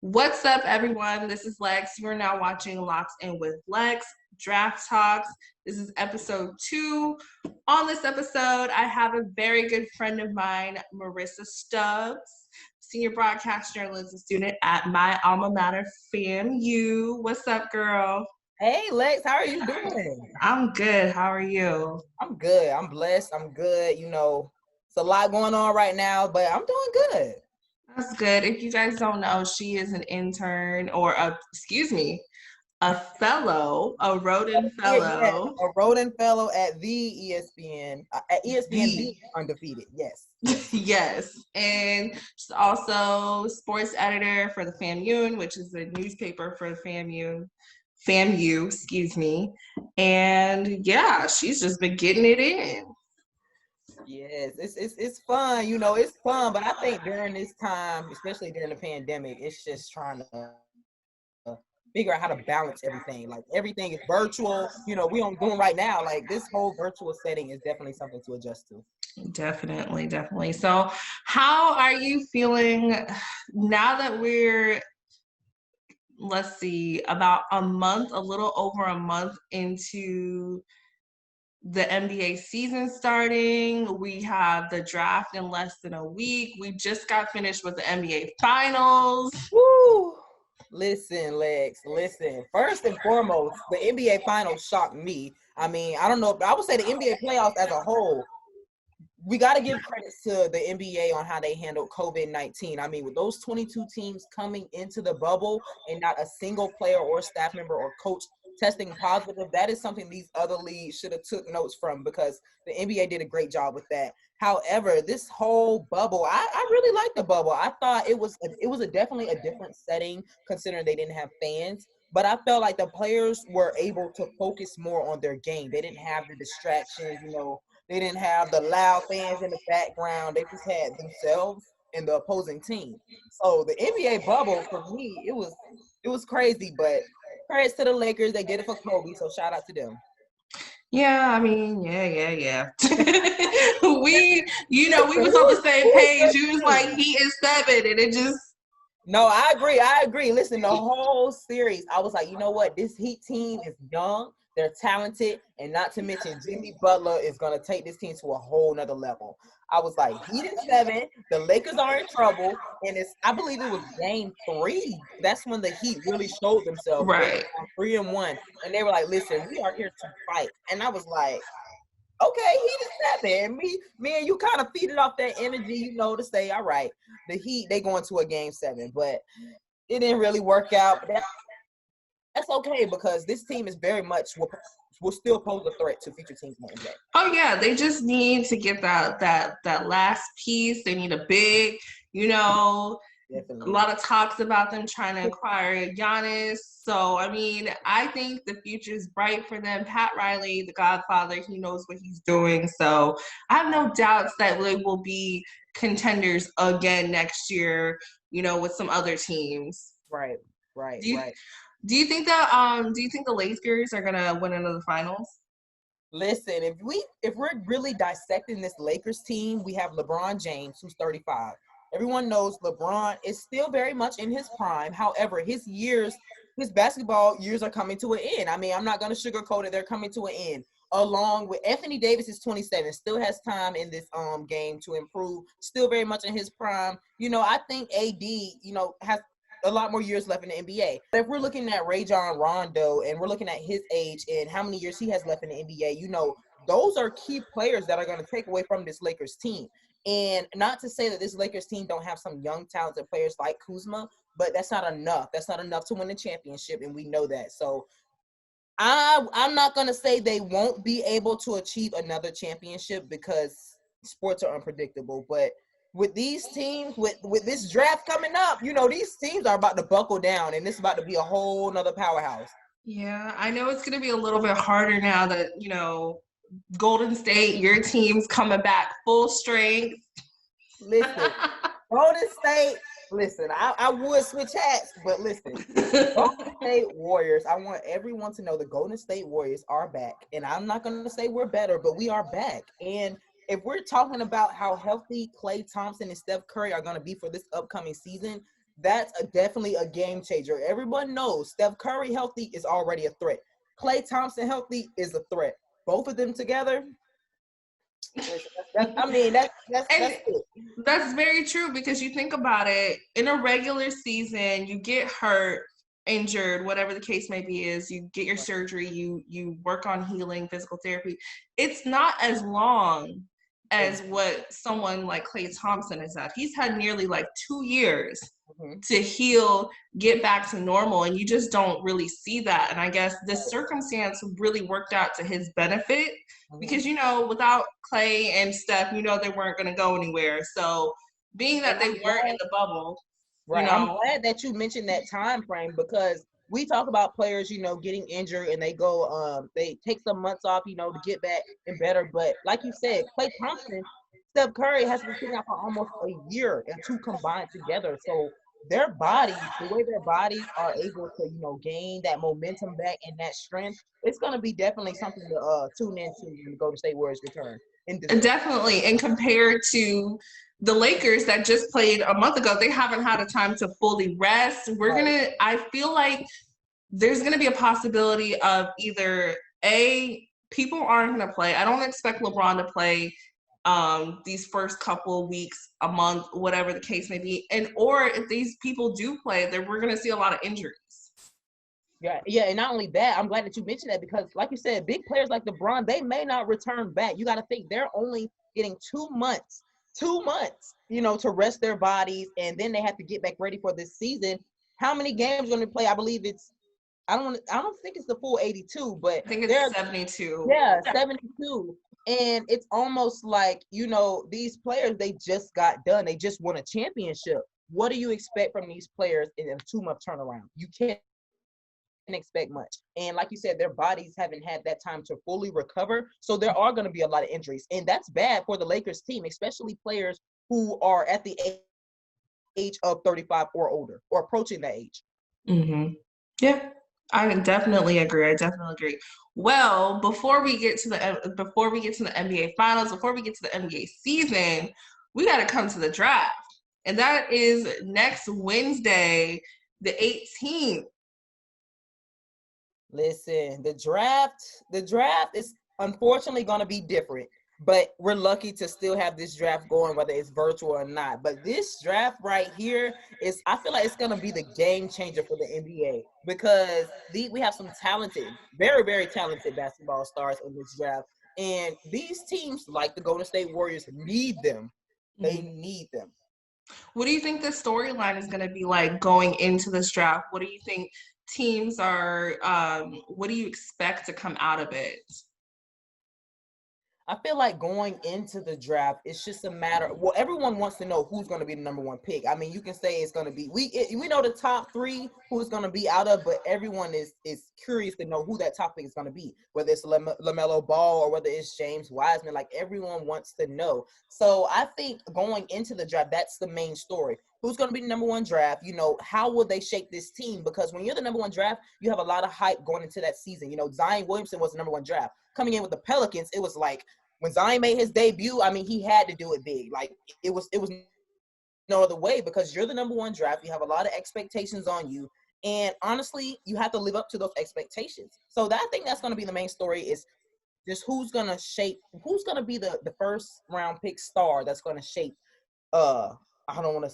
What's up, everyone? This is Lex. You are now watching Locks In with Lex Draft Talks. This is episode 2. On this episode, I have a very good friend of mine, Marissa Stubbs, senior broadcast journalism student at my alma mater, FAMU. What's up, girl? Hey, Lex, how are you doing? I'm good. How are you? I'm good. I'm blessed. I'm good. It's a lot going on right now, but I'm doing good. That's good. If you guys don't know, she is an intern or a fellow, a Roden Yeah, fellow. a Roden fellow at the ESPN, at ESPN The the Undefeated. Yes. Yes. And she's also sports editor for the FAMU, which is the newspaper for the FAMU, excuse me. And yeah, she's just been getting it in. Yes, it's fun. It's fun, but I think during this time, especially during the pandemic, it's just trying to figure out how to balance everything. Like everything is virtual. We don't doing right now. Like this whole virtual setting is definitely something to adjust to. Definitely. So how are you feeling now that we're, let's see, about a little over a month into the NBA season starting? We have the draft in less than a week. We just got finished with the NBA finals. Woo! Listen, Lex, listen. First and foremost, the NBA finals shocked me. I mean, I don't know, but I would say the NBA playoffs as a whole, we got to give credit to the NBA on how they handled COVID-19. I mean, with those 22 teams coming into the bubble and not a single player or staff member or coach testing positive, that is something these other leagues should have took notes from, because the NBA did a great job with that. However, this whole bubble, I really liked the bubble. I thought it was definitely a different setting considering they didn't have fans. But I felt like the players were able to focus more on their game. They didn't have the distractions, they didn't have the loud fans in the background. They just had themselves and the opposing team. So the NBA bubble for me, it was crazy, but credits to the Lakers. They did it for Kobe, so shout out to them. Yeah, I mean, yeah. we was on the same page. You was like, he is 7, and it just. No, I agree. Listen, the whole series, I was like, you know what? This Heat team is young. They're talented. And not to mention, Jimmy Butler is going to take this team to a whole nother level. I was like, Heat is 7. The Lakers are in trouble. And I believe it was game 3. That's when the Heat really showed themselves. Right. 3-1. And they were like, listen, we are here to fight. And I was like, okay, Heat is 7. Me and you kind of feeded off that energy, to say, all right, the Heat, they going to a game 7. But it didn't really work out. But that's okay, because this team is very much will still pose a threat to future teams in the NBA. Oh yeah, they just need to get that last piece. They need a big, Definitely. A lot of talks about them trying to acquire Giannis. So, I mean, I think the future is bright for them. Pat Riley, the Godfather, he knows what he's doing. So I have no doubts that they will be contenders again next year, with some other teams. Right. Do you think the Lakers are gonna win another finals? Listen, if we're really dissecting this Lakers team, we have LeBron James, who's 35. Everyone knows LeBron is still very much in his prime. However, his basketball years are coming to an end. I mean, I'm not going to sugarcoat it. They're coming to an end. Along with Anthony Davis is 27, still has time in this game to improve, still very much in his prime. I think AD, has a lot more years left in the NBA. If we're looking at Rajon Rondo and we're looking at his age and how many years he has left in the NBA, those are key players that are going to take away from this Lakers team. And not to say that this Lakers team don't have some young, talented players like Kuzma, but that's not enough. That's not enough to win the championship, and we know that. So I'm not going to say they won't be able to achieve another championship, because sports are unpredictable. But with these teams, with this draft coming up, these teams are about to buckle down, and it's about to be a whole nother powerhouse. Yeah, I know it's going to be a little bit harder now that, Golden State, your team's coming back full strength. Listen, Golden State, listen, I would switch hats, but listen, Golden State Warriors, I want everyone to know the Golden State Warriors are back. And I'm not going to say we're better, but we are back. And if we're talking about how healthy Klay Thompson and Steph Curry are going to be for this upcoming season, definitely a game changer. Everyone knows Steph Curry healthy is already a threat. Klay Thompson healthy is a threat. Both of them together, that's And it. that's very true, because you think about it, in a regular season, you get hurt, injured, whatever the case may be, is you get your surgery, you work on healing, physical therapy. It's not as long as what someone like Klay Thompson has had. He's had nearly like 2 years to heal, get back to normal, and you just don't really see that. And I guess this circumstance really worked out to his benefit, because without Klay and Steph, they weren't going to go anywhere. So being that they weren't in the bubble, right. I'm glad that you mentioned that time frame, because we talk about players, getting injured and they go, they take some months off, to get back and better. But like you said, Klay Thompson, Steph Curry has been sitting out for almost a year, and two combined together. So their bodies, the way their bodies are able to, gain that momentum back and that strength, it's going to be definitely something to tune into when the Golden State Warriors return. Definitely. And compared to the Lakers that just played a month ago, they haven't had a time to fully rest. I feel like there's going to be a possibility of either people aren't going to play. I don't expect LeBron to play these first couple of weeks, a month, whatever the case may be. Or if these people do play, then we're going to see a lot of injuries. Yeah, and not only that, I'm glad that you mentioned that, because like you said, big players like LeBron, they may not return back. You got to think they're only getting 2 months, to rest their bodies, and then they have to get back ready for this season. How many games are going to play? I believe I don't think it's the full 82, but I think it's 72. Yeah, 72. And it's almost like, these players, they just got done. They just won a championship. What do you expect from these players in a 2-month turnaround? You can't expect much. And like you said, their bodies haven't had that time to fully recover. So there are going to be a lot of injuries. And that's bad for the Lakers team, especially players who are at the age of 35 or older, or approaching that age. Mm-hmm. Yeah, I definitely agree. Well, before we get to the NBA Finals, before we get to the NBA season, we got to come to the draft, and that is next Wednesday, the 18th. Listen, the draft is unfortunately going to be different, but we're lucky to still have this draft going, whether it's virtual or not. But this draft right here I feel like it's going to be the game changer for the NBA, because we have some talented, very, very talented basketball stars in this draft. And these teams, like the Golden State Warriors, need them. They need them. What do you think the storyline is going to be like going into this draft? What do you think teams are, what do you expect to come out of it? I feel like going into the draft, it's just a matter. Well, everyone wants to know who's going to be the number one pick. I mean, you can say it's going to be we know the top 3 who's going to be out of, but everyone is curious to know who that top pick is going to be. Whether it's LaMelo Ball or whether it's James Wiseman, like everyone wants to know. So I think going into the draft, that's the main story. Who's going to be the number one draft? How will they shape this team? Because when you're the number one draft, you have a lot of hype going into that season. Zion Williamson was the number one draft. Coming in with the Pelicans, it was like, when Zion made his debut, I mean, he had to do it big. Like, it was no other way, because you're the number one draft. You have a lot of expectations on you. And honestly, you have to live up to those expectations. So I think that's going to be the main story, is just who's going to be the first round pick star that's going to shape I want to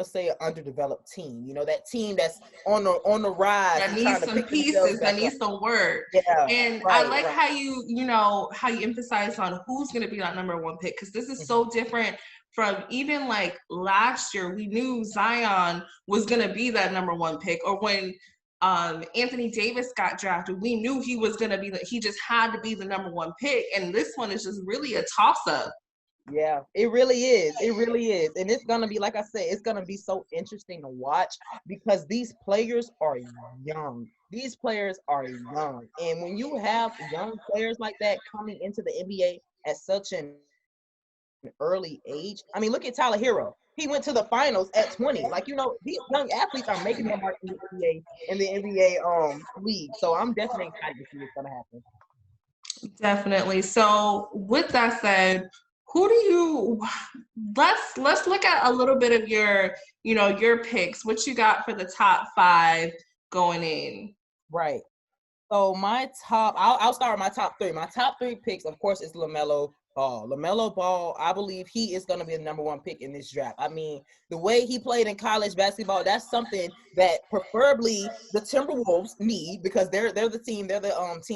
say an underdeveloped team. That team that's on the rise. That needs some pieces. That needs some work. Yeah. And I like how you emphasize on who's going to be that number one pick, because this is so different from even like last year. We knew Zion was going to be that number one pick, or when Anthony Davis got drafted, we knew he was going to be he just had to be the number one pick. And this one is just really a toss up. Yeah, it really is. It really is. And it's going to be, like I said, it's going to be so interesting to watch, because these players are young. These players are young. And when you have young players like that coming into the NBA at such an early age, I mean, look at Tyler Hero. He went to the finals at 20. Like, these young athletes are making their mark in the NBA league. So I'm definitely excited to see what's going to happen. Definitely. So with that said, who do you let's look at a little bit of your, your picks. What you got for the top 5 going in? Right. So I'll start with my top 3. My top 3 picks, of course, is LaMelo Ball. LaMelo Ball, I believe he is going to be the number 1 pick in this draft. I mean, the way he played in college basketball, that's something that preferably the Timberwolves need, because they're the team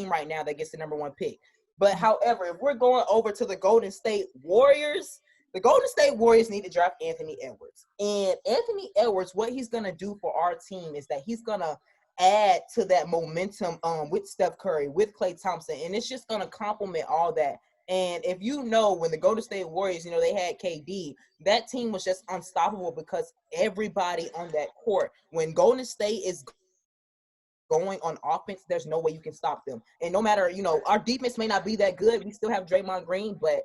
right now that gets the number 1 pick. But however, if we're going over to the Golden State Warriors, the Golden State Warriors need to draft Anthony Edwards. And Anthony Edwards, what he's going to do for our team is that he's going to add to that momentum with Steph Curry, with Klay Thompson, and it's just going to complement all that. And if you know, when the Golden State Warriors, they had KD, that team was just unstoppable because everybody on that court, when Golden State is going on offense, there's no way you can stop them. And no matter, our defense may not be that good, we still have Draymond Green, but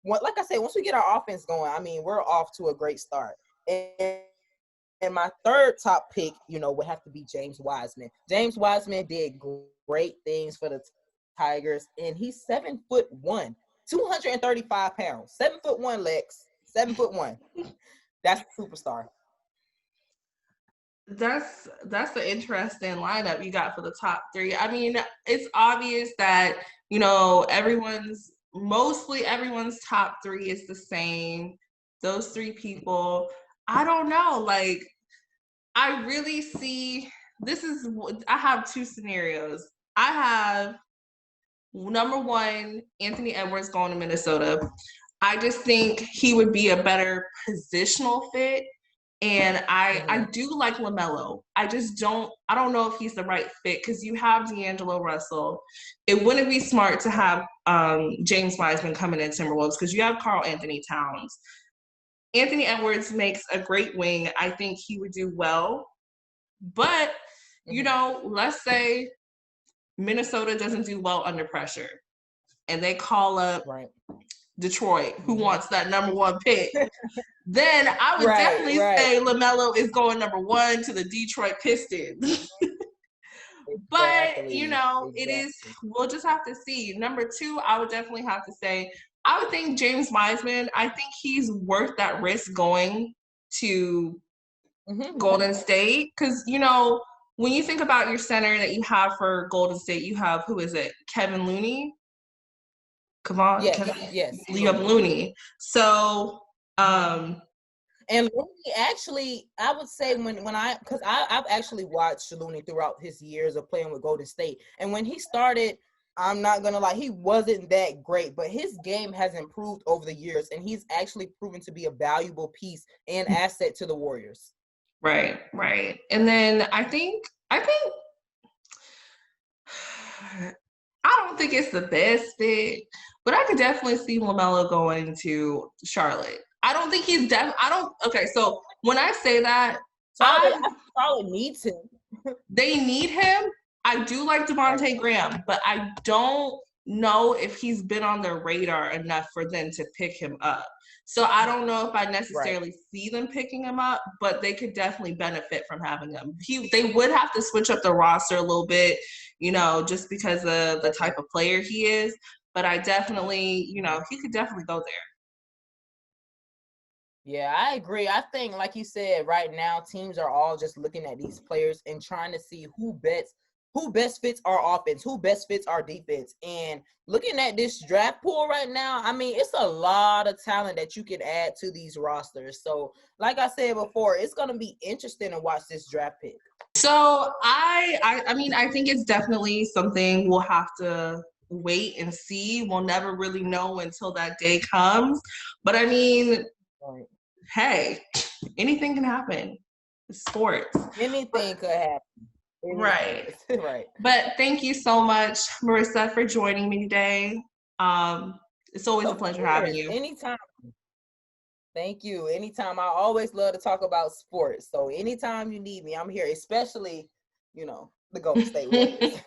like I said, once we get our offense going, I mean, we're off to a great start. And my third top pick, would have to be James Wiseman. James Wiseman did great things for the Tigers, and he's 7'1", 235 pounds, 7'1", Lex, 7'1". That's a superstar. That's an interesting lineup you got for the top 3. I mean, it's obvious that, mostly everyone's top 3 is the same. Those 3 people. I don't know. Like, I really see, I have 2 scenarios. I have number 1, Anthony Edwards going to Minnesota. I just think he would be a better positional fit. And I do like LaMelo. I don't know if he's the right fit, because you have D'Angelo Russell. It wouldn't be smart to have James Wiseman coming in Timberwolves, because you have Karl Anthony Towns. Anthony Edwards makes a great wing. I think he would do well. But, let's say Minnesota doesn't do well under pressure, and they call up Detroit, who wants that number 1 pick. Then I would definitely say LaMelo is going number 1 to the Detroit Pistons. But, it is, we'll just have to see. Number 2, I would definitely have to say, I would think James Wiseman, I think he's worth that risk going to Golden State. Because, when you think about your center that you have for Golden State, you have, who is it? Kevin Looney? Yes. Liam Looney. So, and Looney actually, I would say because I've actually watched Looney throughout his years of playing with Golden State. And when he started, I'm not going to lie, he wasn't that great, but his game has improved over the years, and he's actually proven to be a valuable piece and asset to the Warriors. Right. And then I don't think it's the best fit, but I could definitely see LaMelo going to Charlotte. I don't think he's okay, so when I say that, Charlotte needs him. They need him. I do like Devontae Graham, but I don't know if he's been on their radar enough for them to pick him up. So I don't know if I necessarily see them picking him up, but they could definitely benefit from having him. They would have to switch up the roster a little bit, just because of the type of player he is. But I definitely, he could definitely go there. Yeah, I agree. I think, like you said, right now, teams are all just looking at these players and trying to see who best fits our offense, who best fits our defense. And looking at this draft pool right now, I mean, it's a lot of talent that you can add to these rosters. So, like I said before, it's going to be interesting to watch this draft pick. So, I mean, I think it's definitely something we'll have to wait and see. We'll never really know until that day comes. But, I mean, hey, anything can happen. It's sports. Anything could happen. Right. Right. But thank you so much, Marissa, for joining me today. It's always a pleasure having you. Anytime. Thank you. Anytime. I always love to talk about sports. So anytime you need me, I'm here, especially, the Golden State Warriors.